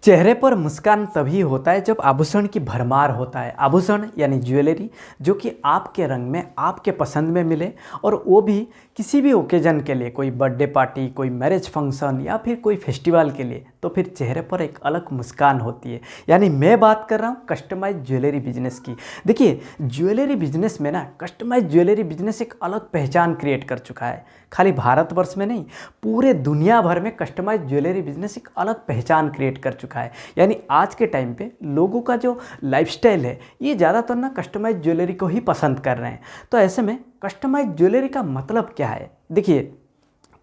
चेहरे पर मुस्कान तभी होता है जब आभूषण की भरमार होता है। आभूषण यानी ज्वेलरी जो कि आपके रंग में, आपके पसंद में मिले, और वो भी किसी भी ओकेजन के लिए, कोई बर्थडे पार्टी, कोई मैरिज फंक्शन या फिर कोई फेस्टिवल के लिए, तो फिर चेहरे पर एक अलग मुस्कान होती है। यानी मैं बात कर रहा हूँ कस्टमाइज ज्वेलरी बिजनेस की। देखिए, ज्वेलरी बिजनेस में ना कस्टमाइज ज्वेलरी बिजनेस एक अलग पहचान क्रिएट कर चुका है। खाली भारतवर्ष में नहीं, पूरे दुनिया भर में कस्टमाइज ज्वेलरी बिजनेस एक अलग पहचान क्रिएट कर चुका है। यानी आज के टाइम पे लोगों का जो लाइफस्टाइल है, ये ज़्यादातर ना कस्टमाइज ज्वेलरी को ही पसंद कर रहे हैं। तो ऐसे में कस्टमाइज ज्वेलरी का मतलब क्या है? देखिए,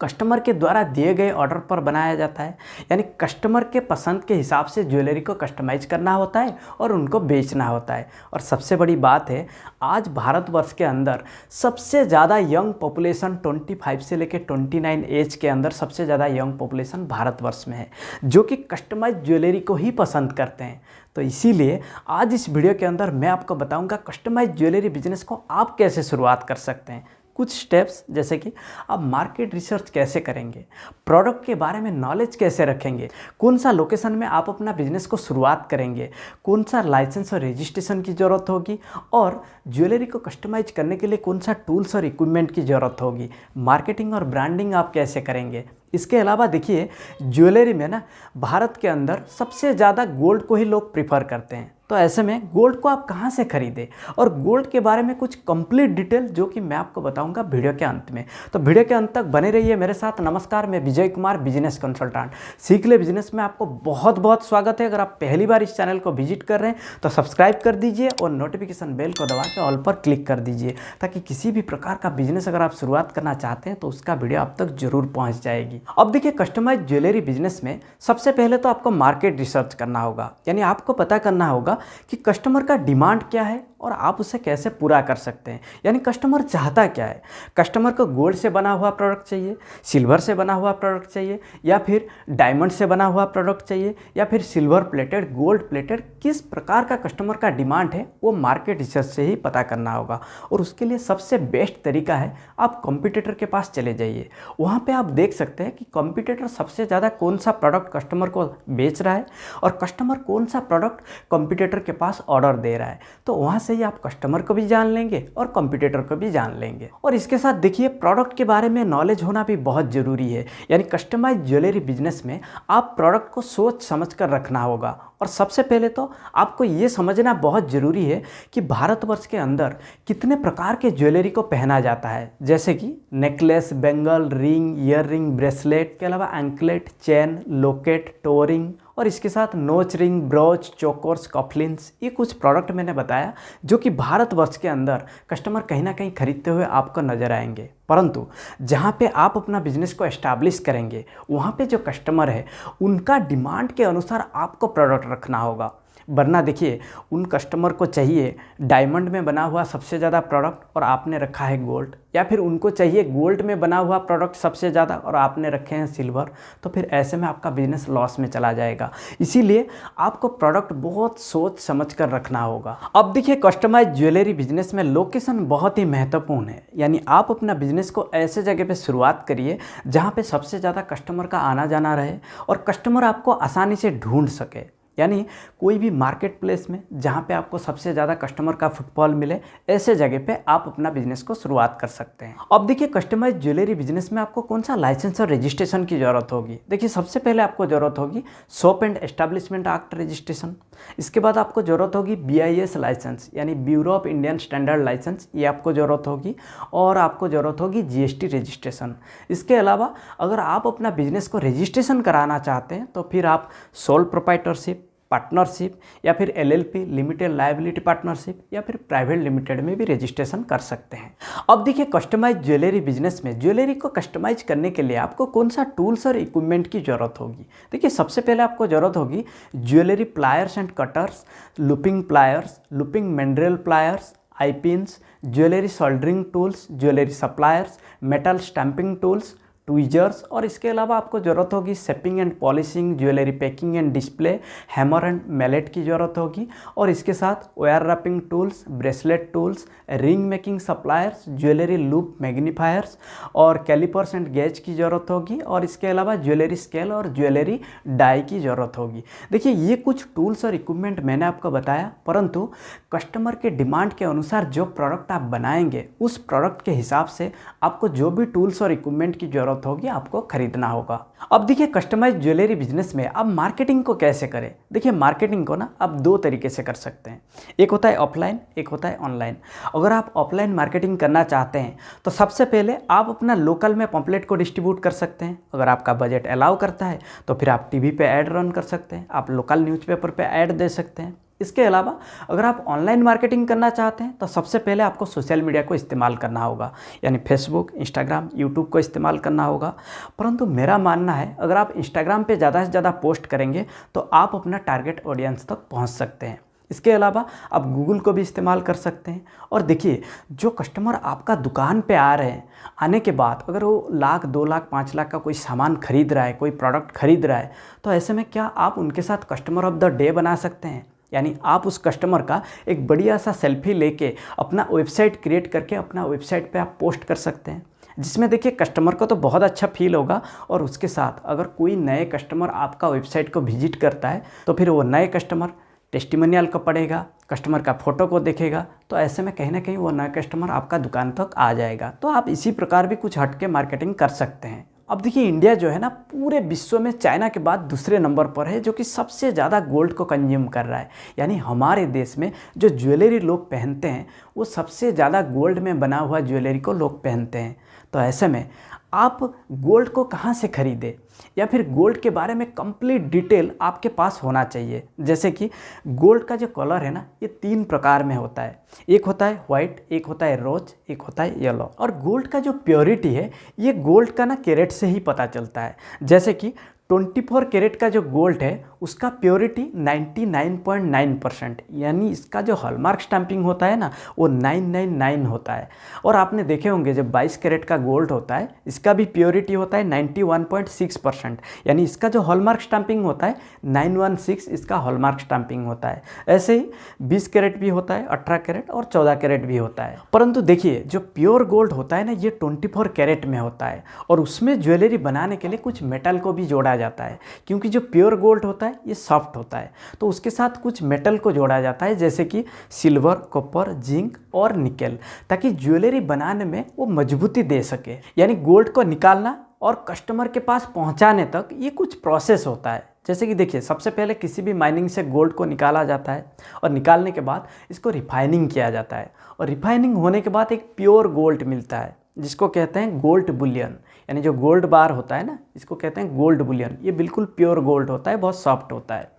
कस्टमर के द्वारा दिए गए ऑर्डर पर बनाया जाता है। यानी कस्टमर के पसंद के हिसाब से ज्वेलरी को कस्टमाइज करना होता है और उनको बेचना होता है। और सबसे बड़ी बात है, आज भारतवर्ष के अंदर सबसे ज़्यादा यंग पॉपुलेशन 25 से लेकर 29 एज के अंदर सबसे ज़्यादा यंग पॉपुलेशन भारतवर्ष में है, जो कि कस्टमाइज ज्वेलरी को ही पसंद करते हैं। तो इसीलिए आज इस वीडियो के अंदर मैं आपको बताऊंगा कस्टमाइज ज्वेलरी बिजनेस को आप कैसे शुरुआत कर सकते हैं। कुछ स्टेप्स, जैसे कि आप मार्केट रिसर्च कैसे करेंगे, प्रोडक्ट के बारे में नॉलेज कैसे रखेंगे, कौन सा लोकेशन में आप अपना बिजनेस को शुरुआत करेंगे, कौन सा लाइसेंस और रजिस्ट्रेशन की ज़रूरत होगी, और ज्वेलरी को कस्टमाइज करने के लिए कौन सा टूल्स और इक्विपमेंट की ज़रूरत होगी, मार्केटिंग और ब्रांडिंग आप कैसे करेंगे। इसके अलावा देखिए, ज्वेलरी में ना भारत के अंदर सबसे ज़्यादा गोल्ड को ही लोग प्रीफर करते हैं। तो ऐसे में गोल्ड को आप कहाँ से खरीदें, और गोल्ड के बारे में कुछ कंप्लीट डिटेल जो कि मैं आपको बताऊंगा वीडियो के अंत में। तो वीडियो के अंत तक बने रहिए मेरे साथ। नमस्कार, मैं विजय कुमार, बिजनेस कंसल्टेंट। सीख ले बिजनेस में आपको बहुत बहुत स्वागत है। अगर आप पहली बार इस चैनल को विजिट कर रहे हैं तो सब्सक्राइब कर दीजिए और नोटिफिकेशन बेल को दबा के ऑल पर क्लिक कर दीजिए, ताकि किसी भी प्रकार का बिजनेस अगर आप शुरुआत करना चाहते हैं तो उसका वीडियो आप तक जरूर पहुँच जाएगी। अब देखिए, कस्टमाइज ज्वेलरी बिजनेस में सबसे पहले तो आपको मार्केट रिसर्च करना होगा। यानी आपको पता करना होगा कि कस्टमर का डिमांड क्या है और आप उसे कैसे पूरा कर सकते हैं। यानी कस्टमर चाहता क्या है। कस्टमर को गोल्ड से बना हुआ प्रोडक्ट चाहिए, सिल्वर से बना हुआ प्रोडक्ट चाहिए, या फिर डायमंड से बना हुआ प्रोडक्ट चाहिए, या फिर सिल्वर प्लेटेड, गोल्ड प्लेटेड, किस प्रकार का कस्टमर का डिमांड है वो मार्केट रिसर्च से ही पता करना होगा। और उसके लिए सबसे बेस्ट तरीका है, आप कॉम्पिटिटर के पास चले जाइए। वहाँ पर आप देख सकते हैं कि कॉम्पिटिटर सबसे ज़्यादा कौन सा प्रोडक्ट कस्टमर को बेच रहा है और कस्टमर कौन सा प्रोडक्ट कॉम्पिटिटर के पास ऑर्डर दे रहा है। तो वहाँ से ही आप कस्टमर को भी जान लेंगे और कॉम्पिटिटर को भी जान लेंगे। और इसके साथ देखिए, प्रोडक्ट के बारे में नॉलेज होना भी बहुत ज़रूरी है। यानी कस्टमाइज ज्वेलरी बिजनेस में आप प्रोडक्ट को सोच समझ कर रखना होगा। और सबसे पहले तो आपको ये समझना बहुत ज़रूरी है कि भारतवर्ष के अंदर कितने प्रकार के ज्वेलरी को पहना जाता है, जैसे कि necklace, Bengal, ring, ear ring, bracelet के अलावा एंकलेट, चेन, लॉकेट, टोरिंग, और इसके साथ नोच रिंग, ब्रोच, चोकर्स, कफलिन्स। ये कुछ प्रोडक्ट मैंने बताया जो कि भारतवर्ष के अंदर कस्टमर कहीं ना कहीं खरीदते हुए आपको नजर आएंगे। परंतु जहाँ पे आप अपना बिजनेस को एस्टैब्लिश करेंगे, वहाँ पे जो कस्टमर है उनका डिमांड के अनुसार आपको प्रोडक्ट रखना होगा। वरना देखिए, उन कस्टमर को चाहिए डायमंड में बना हुआ सबसे ज़्यादा प्रोडक्ट और आपने रखा है गोल्ड, या फिर उनको चाहिए गोल्ड में बना हुआ प्रोडक्ट सबसे ज़्यादा और आपने रखे हैं सिल्वर। तो फिर ऐसे में आपका बिजनेस लॉस में चला जाएगा। इसीलिए आपको प्रोडक्ट बहुत सोच समझ कर रखना होगा। अब देखिए, कस्टमाइज ज्वेलरी बिजनेस में लोकेशन बहुत ही महत्वपूर्ण है। यानी आप अपना बिजनेस को ऐसे जगह पे शुरुआत करिए जहाँ पे सबसे ज़्यादा कस्टमर का आना जाना रहे और कस्टमर आपको आसानी से ढूंढ सके। यानी कोई भी मार्केट प्लेस में जहाँ पे आपको सबसे ज़्यादा कस्टमर का फुटफॉल मिले, ऐसे जगह पे आप अपना बिजनेस को शुरुआत कर सकते हैं। अब देखिए, कस्टमाइज ज्वेलरी बिजनेस में आपको कौन सा लाइसेंस और रजिस्ट्रेशन की ज़रूरत होगी। देखिए, सबसे पहले आपको ज़रूरत होगी shop and establishment act registration. इसके बाद आपको ज़रूरत होगी BIS लाइसेंस, यानी bureau of Indian standard license, ये आपको ज़रूरत होगी। और आपको ज़रूरत होगी GST रजिस्ट्रेशन। इसके अलावा अगर आप अपना बिजनेस को रजिस्ट्रेशन कराना चाहते हैं तो फिर आप सोल प्रोप्राइटरशिप, पार्टनरशिप, या फिर LLP, लिमिटेड लायबिलिटी पार्टनरशिप, या फिर प्राइवेट लिमिटेड में भी रजिस्ट्रेशन कर सकते हैं। अब देखिए, कस्टमाइज ज्वेलरी बिजनेस में ज्वेलरी को कस्टमाइज करने के लिए आपको कौन सा टूल्स और इक्विपमेंट की ज़रूरत होगी। देखिए, सबसे पहले आपको ज़रूरत होगी jewellery pliers and cutters, looping pliers, looping mandrel pliers, eye pins, jewellery soldering tools, jewellery suppliers, metal stamping tools, tweezers, और इसके अलावा आपको ज़रूरत होगी shaping and polishing, jewellery packing and display, hammer and mallet की ज़रूरत होगी, और इसके साथ wire wrapping tools, bracelet tools, ring making suppliers, jewellery loupe magnifiers और कैलिपर्स एंड गेज की ज़रूरत होगी, और इसके अलावा ज्वेलरी स्केल और ज्वेलरी डाई की ज़रूरत होगी। देखिए ये कुछ टूल्स और इक्विपमेंट मैंने आपको बताया, परंतु कस्टमर के डिमांड के अनुसार जो प्रोडक्ट आप बनाएंगे उस प्रोडक्ट के हिसाब से आपको जो भी टूल्स और इक्विपमेंट की ज़रूरत होगी आपको खरीदना होगा। अब देखिए कस्टमाइज ज्वेलरी बिजनेस में अब मार्केटिंग को कैसे करें। देखिए मार्केटिंग को ना आप दो तरीके से कर सकते हैं, एक होता है ऑफलाइन, एक होता है ऑनलाइन। अगर आप ऑफलाइन मार्केटिंग करना चाहते हैं तो सबसे पहले आप अपना लोकल में पम्पलेट को डिस्ट्रीब्यूट कर सकते हैं। अगर आपका बजट अलाउ करता है तो फिर आप टीवी पे ऐड रन कर सकते हैं, आप लोकल न्यूज़पेपर पे ऐड दे सकते हैं। इसके अलावा अगर आप ऑनलाइन मार्केटिंग करना चाहते हैं तो सबसे पहले आपको सोशल मीडिया को इस्तेमाल करना होगा, यानी फेसबुक, इंस्टाग्राम, यूट्यूब को इस्तेमाल करना होगा। परंतु मेरा मानना है अगर आप इंस्टाग्राम पे ज़्यादा से ज़्यादा पोस्ट करेंगे तो आप अपना टारगेट ऑडियंस तक पहुंच सकते हैं। इसके अलावा आप गूगल को भी इस्तेमाल कर सकते हैं। और देखिए जो कस्टमर आपका दुकान पे आ रहे हैं, आने के बाद अगर वो लाख, 2 लाख, 5 लाख का कोई सामान खरीद रहा है, कोई प्रोडक्ट खरीद रहा है, तो ऐसे में क्या आप उनके साथ कस्टमर ऑफ द डे बना सकते हैं। यानी आप उस कस्टमर का एक बढ़िया सा सेल्फी लेके अपना वेबसाइट क्रिएट करके अपना वेबसाइट पे आप पोस्ट कर सकते हैं, जिसमें देखिए कस्टमर को तो बहुत अच्छा फील होगा। और उसके साथ अगर कोई नए कस्टमर आपका वेबसाइट को विजिट करता है तो फिर वो नए कस्टमर टेस्टिमोनियल को पढ़ेगा, कस्टमर का फ़ोटो को देखेगा, तो ऐसे में कहीं ना कहीं वो नया कस्टमर आपका दुकान तक आ जाएगा। तो आप इसी प्रकार भी कुछ हटके मार्केटिंग कर सकते हैं। अब देखिए इंडिया जो है ना पूरे विश्व में चाइना के बाद दूसरे नंबर पर है, जो कि सबसे ज़्यादा गोल्ड को कंज्यूम कर रहा है। यानी हमारे देश में जो ज्वेलरी लोग पहनते हैं वो सबसे ज़्यादा गोल्ड में बना हुआ ज्वेलरी को लोग पहनते हैं। तो ऐसे में आप गोल्ड को कहाँ से खरीदें, या फिर गोल्ड के बारे में कंप्लीट डिटेल आपके पास होना चाहिए। जैसे कि गोल्ड का जो कलर है ना ये 3 प्रकार में होता है, एक होता है वाइट, एक होता है रोज, एक होता है येलो। और गोल्ड का जो प्योरिटी है ये गोल्ड का ना कैरेट से ही पता चलता है। जैसे कि 24 कैरेट का जो गोल्ड है उसका प्योरिटी 99.9%, यानी इसका जो हॉलमार्क स्टैंपिंग होता है ना वो 999 होता है। और आपने देखे होंगे जब 22 कैरेट का गोल्ड होता है इसका भी प्योरिटी होता है 91.6%, यानी इसका जो हॉलमार्क स्टैंपिंग होता है 916 इसका हॉलमार्क स्टैंपिंग होता है। ऐसे ही 20 कैरेट भी होता है, 18 कैरेट और 14 कैरेट भी होता है। परंतु देखिए जो प्योर गोल्ड होता है ना ये 24 कैरेट में होता है, और उसमें ज्वेलरी बनाने के लिए कुछ मेटल को भी जोड़ा जाता है, क्योंकि जो प्योर गोल्ड होता है ये सॉफ्ट होता है, तो उसके साथ कुछ मेटल को जोड़ा जाता है जैसे कि सिल्वर, कॉपर, जिंक और निकेल, ताकि ज्वेलरी बनाने में वो मजबूती दे सके। यानी गोल्ड को निकालना और कस्टमर के पास पहुंचाने तक ये कुछ प्रोसेस होता है। जैसे कि देखिए सबसे पहले किसी भी माइनिंग से गोल्ड को निकाला जाता है, और निकालने के बाद इसको रिफाइनिंग किया जाता है, और रिफाइनिंग होने के बाद एक प्योर गोल्ड मिलता है जिसको कहते हैं गोल्ड बुलियन। यानी जो गोल्ड बार होता है ना इसको कहते हैं गोल्ड बुलियन। ये बिल्कुल प्योर गोल्ड होता है, बहुत सॉफ्ट होता है।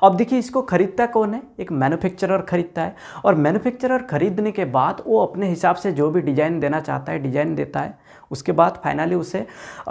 अब देखिए इसको खरीदता कौन है, एक मैन्युफैक्चरर खरीदता है, और मैन्युफैक्चरर खरीदने के बाद वो अपने हिसाब से जो भी डिज़ाइन देना चाहता है डिज़ाइन देता है। उसके बाद फाइनली उसे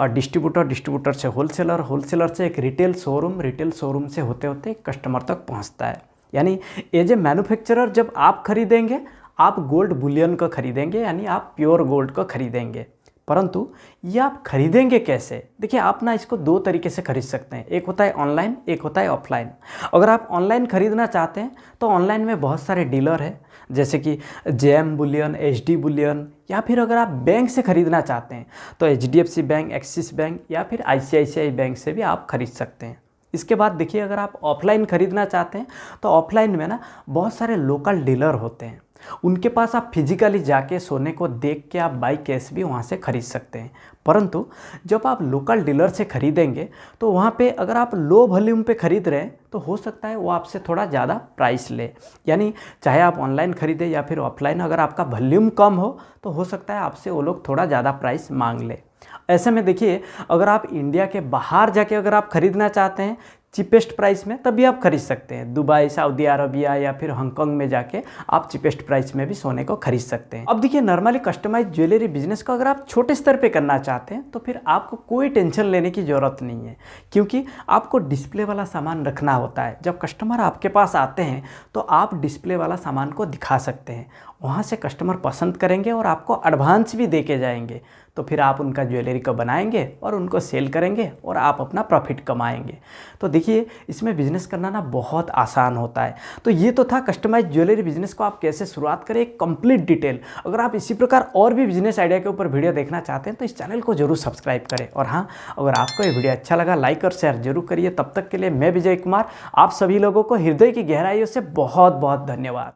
डिस्ट्रीब्यूटर से होलसेलर से एक रिटेल शोरूम से होते होते कस्टमर तक पहुंचता है। यानी एज ए मैन्युफैक्चरर जब आप खरीदेंगे आप गोल्ड बुलियन को खरीदेंगे, यानी आप प्योर गोल्ड को खरीदेंगे। परंतु ये आप खरीदेंगे कैसे? देखिए आप ना इसको 2 तरीके से खरीद सकते हैं, एक होता है ऑनलाइन, एक होता है ऑफलाइन। अगर आप ऑनलाइन खरीदना चाहते हैं तो ऑनलाइन में बहुत सारे डीलर हैं जैसे कि जेएम बुलियन, एचडी बुलियन, या फिर अगर आप बैंक से खरीदना चाहते हैं तो एचडीएफसी बैंक, एक्सिस बैंक या फिर आईसीआईसीआई बैंक से भी आप खरीद सकते हैं। इसके बाद देखिए अगर आप ऑफलाइन खरीदना चाहते हैं तो ऑफलाइन में ना बहुत सारे लोकल डीलर होते हैं, उनके पास आप फिजिकली जाके सोने को देख के आप बाई कैश भी वहाँ से खरीद सकते हैं। परंतु जब आप लोकल डीलर से खरीदेंगे तो वहाँ पे अगर आप लो वॉल्यूम पे खरीद रहे हैं तो हो सकता है वो आपसे थोड़ा ज़्यादा प्राइस ले। यानी चाहे आप ऑनलाइन खरीदें या फिर ऑफलाइन, अगर आपका वॉल्यूम कम हो तो हो सकता है आपसे वो लोग थोड़ा ज़्यादा प्राइस मांग ले। ऐसे में देखिए अगर आप इंडिया के बाहर जाके अगर आप खरीदना चाहते हैं चीपेस्ट प्राइस में, तभी आप खरीद सकते हैं। दुबई, सऊदी अरबिया या फिर हांगकांग में जाके आप चीपेस्ट प्राइस में भी सोने को खरीद सकते हैं। अब देखिए नॉर्मली कस्टमाइज ज्वेलरी बिजनेस को अगर आप छोटे स्तर पे करना चाहते हैं तो फिर आपको कोई टेंशन लेने की ज़रूरत नहीं है, क्योंकि आपको डिस्प्ले वाला सामान रखना होता है। जब कस्टमर आपके पास आते हैं तो आप डिस्प्ले वाला सामान को दिखा सकते हैं, वहाँ से कस्टमर पसंद करेंगे और आपको एडवांस भी दे के जाएंगे। तो फिर आप उनका ज्वेलरी को बनाएंगे और उनको सेल करेंगे और आप अपना प्रॉफिट कमाएंगे। तो देखिए इसमें बिजनेस करना ना बहुत आसान होता है। तो ये तो था कस्टमाइज ज्वेलरी बिजनेस को आप कैसे शुरुआत करें, एक कंप्लीट डिटेल। अगर आप इसी प्रकार और भी बिजनेस आइडिया के ऊपर वीडियो देखना चाहते हैं तो इस चैनल को जरूर सब्सक्राइब करें। और हाँ, अगर आपको ये वीडियो अच्छा लगा लाइक और शेयर जरूर करिए। तब तक के लिए मैं विजय कुमार आप सभी लोगों को हृदय की गहराइयों से बहुत बहुत धन्यवाद।